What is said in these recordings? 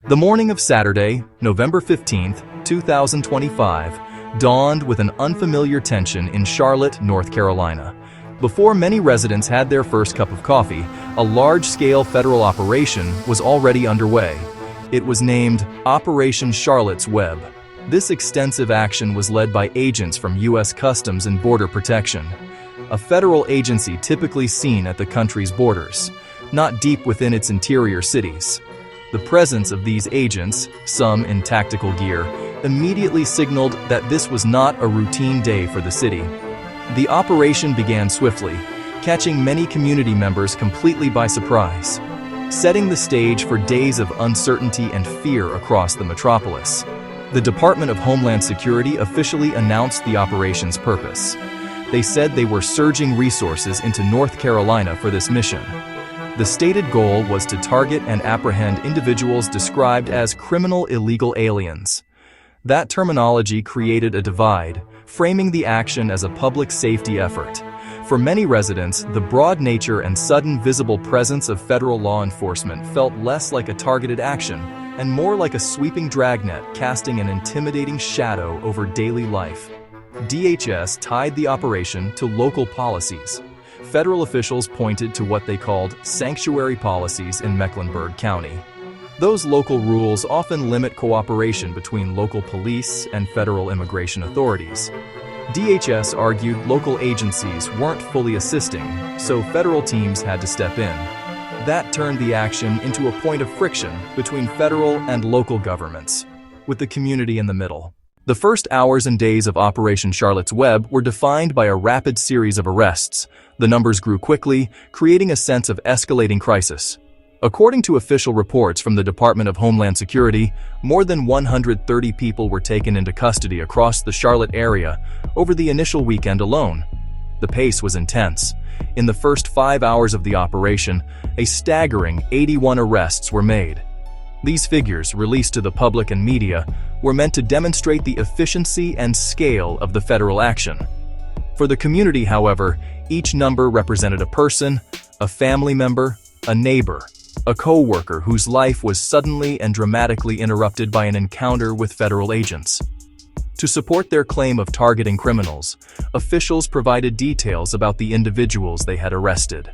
The morning of Saturday, November 15th, 2025, dawned with an unfamiliar tension in Charlotte, North Carolina. Before many residents had their first cup of coffee, a large-scale federal operation was already underway. It was named Operation Charlotte's Web. This extensive action was led by agents from U.S. Customs and Border Protection, a federal agency typically seen at the country's borders, not deep within its interior cities. The presence of these agents, some in tactical gear, immediately signaled that this was not a routine day for the city. The operation began swiftly, catching many community members completely by surprise, setting the stage for days of uncertainty and fear across the metropolis. The Department of Homeland Security officially announced the operation's purpose. They said they were surging resources into North Carolina for this mission. The stated goal was to target and apprehend individuals described as criminal illegal aliens. That terminology created a divide, framing the action as a public safety effort. For many residents, the broad nature and sudden visible presence of federal law enforcement felt less like a targeted action and more like a sweeping dragnet casting an intimidating shadow over daily life. DHS tied the operation to local policies. Federal officials pointed to what they called sanctuary policies in Mecklenburg County. Those local rules often limit cooperation between local police and federal immigration authorities. DHS argued local agencies weren't fully assisting, so federal teams had to step in. That turned the action into a point of friction between federal and local governments, with the community in the middle. The first hours and days of Operation Charlotte's Web were defined by a rapid series of arrests. The numbers grew quickly, creating a sense of escalating crisis. According to official reports from the Department of Homeland Security, more than 130 people were taken into custody across the Charlotte area over the initial weekend alone. The pace was intense. In the first 5 hours of the operation, a staggering 81 arrests were made. These figures, released to the public and media, were meant to demonstrate the efficiency and scale of the federal action. For the community, however, each number represented a person, a family member, a neighbor, a co-worker whose life was suddenly and dramatically interrupted by an encounter with federal agents. To support their claim of targeting criminals, officials provided details about the individuals they had arrested.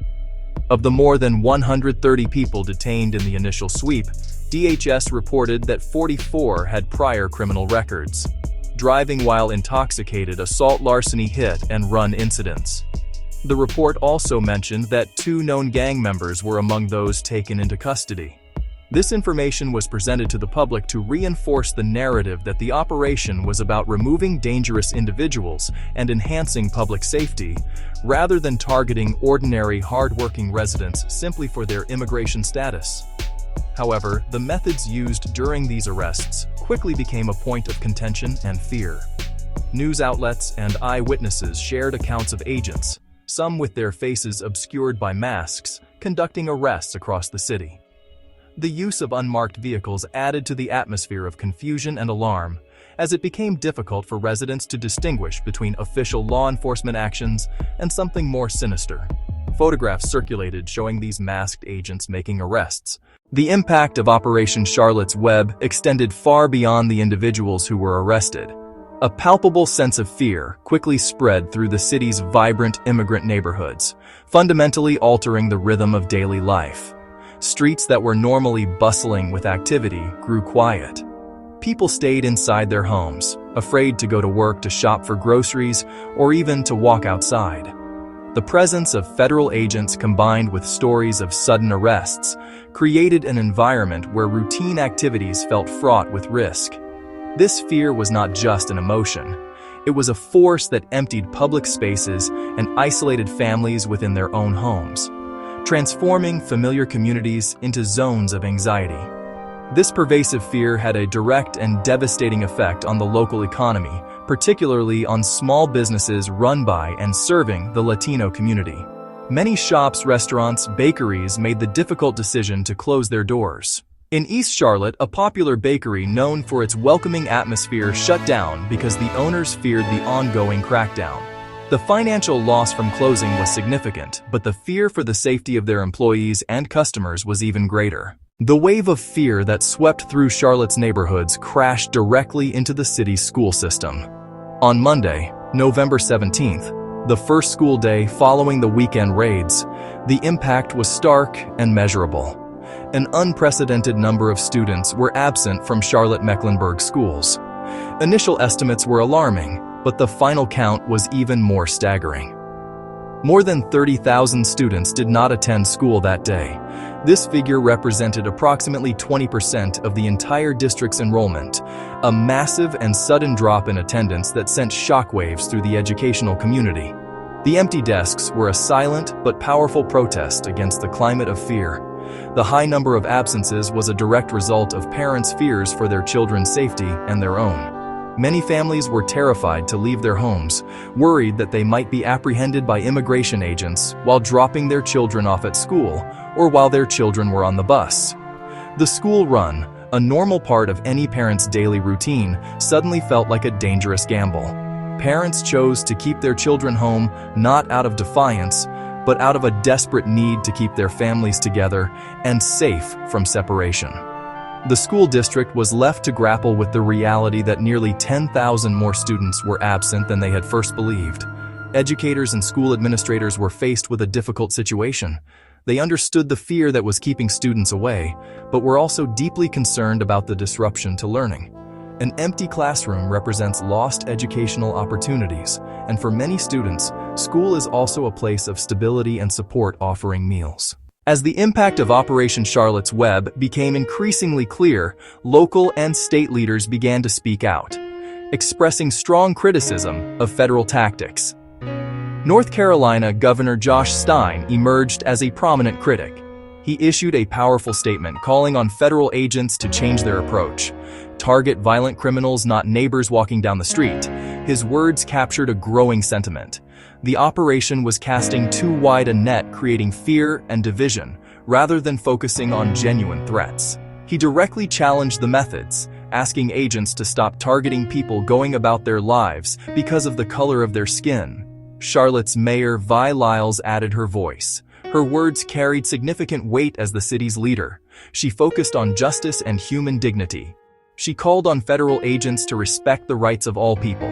Of the more than 130 people detained in the initial sweep, DHS reported that 44 had prior criminal records, driving while intoxicated, assault, larceny, hit and run incidents. The report also mentioned that 2 known gang members were among those taken into custody. This information was presented to the public to reinforce the narrative that the operation was about removing dangerous individuals and enhancing public safety, rather than targeting ordinary, hard-working residents simply for their immigration status. However, the methods used during these arrests quickly became a point of contention and fear. News outlets and eyewitnesses shared accounts of agents, some with their faces obscured by masks, conducting arrests across the city. The use of unmarked vehicles added to the atmosphere of confusion and alarm, as it became difficult for residents to distinguish between official law enforcement actions and something more sinister. Photographs circulated showing these masked agents making arrests. The impact of Operation Charlotte's Web extended far beyond the individuals who were arrested. A palpable sense of fear quickly spread through the city's vibrant immigrant neighborhoods, fundamentally altering the rhythm of daily life. Streets that were normally bustling with activity grew quiet. People stayed inside their homes, afraid to go to work, to shop for groceries, or even to walk outside. The presence of federal agents combined with stories of sudden arrests created an environment where routine activities felt fraught with risk. This fear was not just an emotion. It was a force that emptied public spaces and isolated families within their own homes, transforming familiar communities into zones of anxiety. This pervasive fear had a direct and devastating effect on the local economy, particularly on small businesses run by and serving the Latino community. Many shops, restaurants, bakeries made the difficult decision to close their doors. In East Charlotte, a popular bakery known for its welcoming atmosphere shut down because the owners feared the ongoing crackdown. The financial loss from closing was significant, but the fear for the safety of their employees and customers was even greater. The wave of fear that swept through Charlotte's neighborhoods crashed directly into the city's school system. On Monday, November 17th, the first school day following the weekend raids, the impact was stark and measurable. An unprecedented number of students were absent from Charlotte-Mecklenburg schools. Initial estimates were alarming, but the final count was even more staggering. More than 30,000 students did not attend school that day. This figure represented approximately 20% of the entire district's enrollment, a massive and sudden drop in attendance that sent shockwaves through the educational community. The empty desks were a silent but powerful protest against the climate of fear. The high number of absences was a direct result of parents' fears for their children's safety and their own. Many families were terrified to leave their homes, worried that they might be apprehended by immigration agents while dropping their children off at school or while their children were on the bus. The school run, a normal part of any parent's daily routine, suddenly felt like a dangerous gamble. Parents chose to keep their children home not out of defiance, but out of a desperate need to keep their families together and safe from separation. The school district was left to grapple with the reality that nearly 10,000 more students were absent than they had first believed. Educators and school administrators were faced with a difficult situation. They understood the fear that was keeping students away, but were also deeply concerned about the disruption to learning. An empty classroom represents lost educational opportunities, and for many students, school is also a place of stability and support, offering meals. As the impact of Operation Charlotte's Web became increasingly clear, local and state leaders began to speak out, expressing strong criticism of federal tactics. North Carolina Governor Josh Stein emerged as a prominent critic. He issued a powerful statement calling on federal agents to change their approach, target violent criminals, not neighbors walking down the street. His words captured a growing sentiment. The operation was casting too wide a net, creating fear and division, rather than focusing on genuine threats. He directly challenged the methods, asking agents to stop targeting people going about their lives because of the color of their skin. Charlotte's Mayor Vi Lyles added her voice. Her words carried significant weight as the city's leader. She focused on justice and human dignity. She called on federal agents to respect the rights of all people,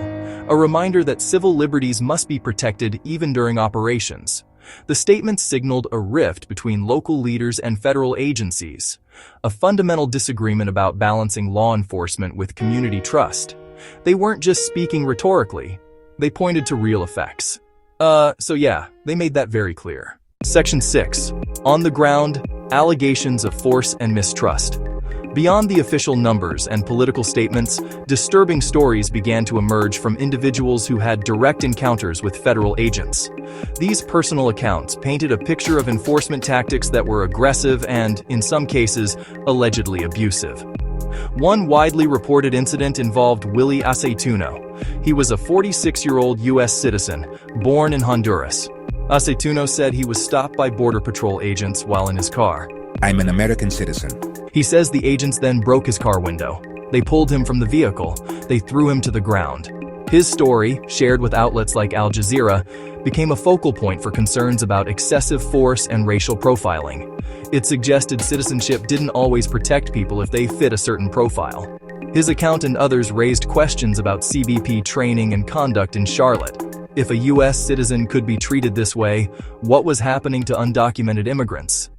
a reminder that civil liberties must be protected even during operations. The statement signaled a rift between local leaders and federal agencies, a fundamental disagreement about balancing law enforcement with community trust. They weren't just speaking rhetorically, they pointed to real effects. They made that very clear. Section 6. On the ground, allegations of force and mistrust. Beyond the official numbers and political statements, disturbing stories began to emerge from individuals who had direct encounters with federal agents. These personal accounts painted a picture of enforcement tactics that were aggressive and, in some cases, allegedly abusive. One widely reported incident involved Willie Aceituno. He was a 46-year-old U.S. citizen, born in Honduras. Aceituno said he was stopped by Border Patrol agents while in his car. "I'm an American citizen." He says the agents then broke his car window. They pulled him from the vehicle. They threw him to the ground. His story, shared with outlets like Al Jazeera, became a focal point for concerns about excessive force and racial profiling. It suggested citizenship didn't always protect people if they fit a certain profile. His account and others raised questions about CBP training and conduct in Charlotte. If a U.S. citizen could be treated this way, what was happening to undocumented immigrants?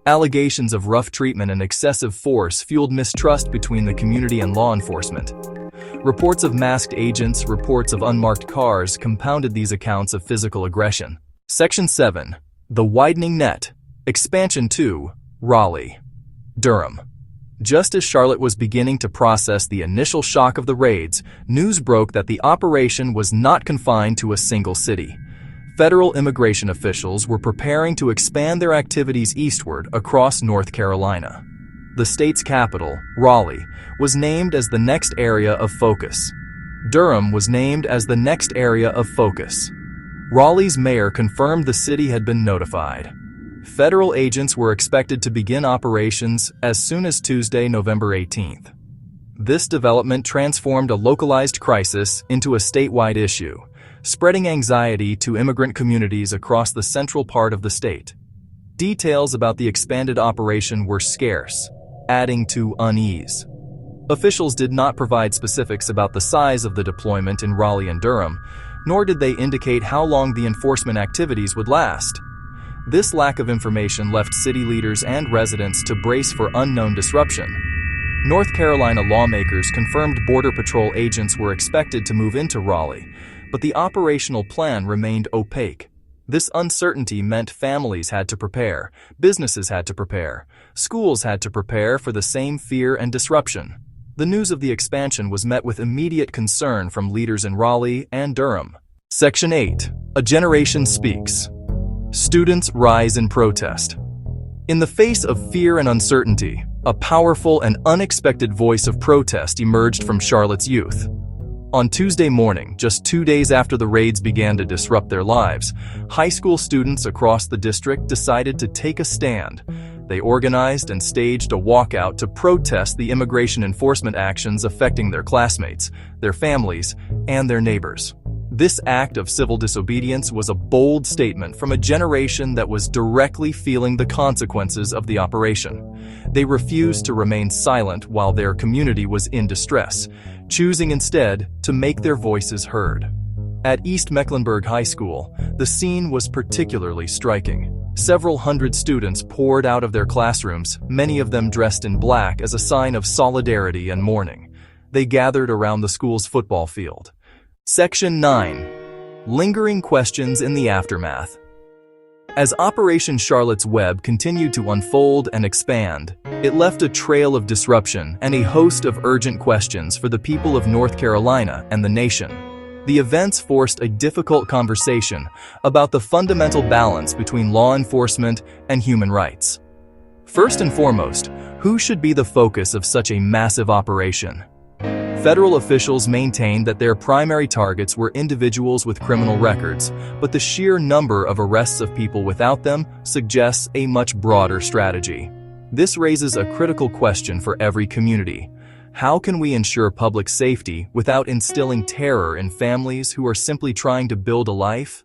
Allegations of rough treatment and excessive force fueled mistrust between the community and law enforcement. Reports of masked agents, reports of unmarked cars compounded these accounts of physical aggression. Section 7. The Widening Net. Expansion 2. Raleigh. Durham. Just as Charlotte was beginning to process the initial shock of the raids, news broke that the operation was not confined to a single city. Federal immigration officials were preparing to expand their activities eastward across North Carolina. The state's capital, Raleigh, was named as the next area of focus. Durham was named as the next area of focus. Raleigh's mayor confirmed the city had been notified. Federal agents were expected to begin operations as soon as Tuesday, November 18th. This development transformed a localized crisis into a statewide issue, spreading anxiety to immigrant communities across the central part of the state. Details about the expanded operation were scarce. adding to unease. Officials did not provide specifics about the size of the deployment in Raleigh and Durham, nor did they indicate how long the enforcement activities would last. This lack of information left city leaders and residents to brace for unknown disruption. North Carolina lawmakers confirmed Border Patrol agents were expected to move into Raleigh, but the operational plan remained opaque. This uncertainty meant families had to prepare, businesses had to prepare, schools had to prepare for the same fear and disruption. The news of the expansion was met with immediate concern from leaders in Raleigh and Durham. Section 8. A Generation Speaks. Students rise in protest. In the face of fear and uncertainty, a powerful and unexpected voice of protest emerged from Charlotte's youth. On Tuesday morning, just 2 days after the raids began to disrupt their lives, high school students across the district decided to take a stand. They organized and staged a walkout to protest the immigration enforcement actions affecting their classmates, their families, and their neighbors. This act of civil disobedience was a bold statement from a generation that was directly feeling the consequences of the operation. They refused to remain silent while their community was in distress, choosing instead to make their voices heard. At East Mecklenburg High School, the scene was particularly striking. Several hundred students poured out of their classrooms, many of them dressed in black as a sign of solidarity and mourning. They gathered around the school's football field. Section 9. Lingering questions in the aftermath. As Operation Charlotte's Web continued to unfold and expand, it left a trail of disruption and a host of urgent questions for the people of North Carolina and the nation. The events forced a difficult conversation about the fundamental balance between law enforcement and human rights. First and foremost, who should be the focus of such a massive operation? Federal officials maintained that their primary targets were individuals with criminal records, but the sheer number of arrests of people without them suggests a much broader strategy. This raises a critical question for every community. How can we ensure public safety without instilling terror in families who are simply trying to build a life?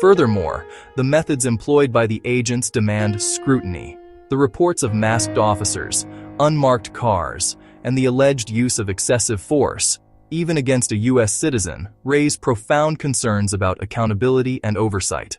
Furthermore, the methods employed by the agents demand scrutiny. The reports of masked officers, unmarked cars, and the alleged use of excessive force, even against a U.S. citizen, raise profound concerns about accountability and oversight.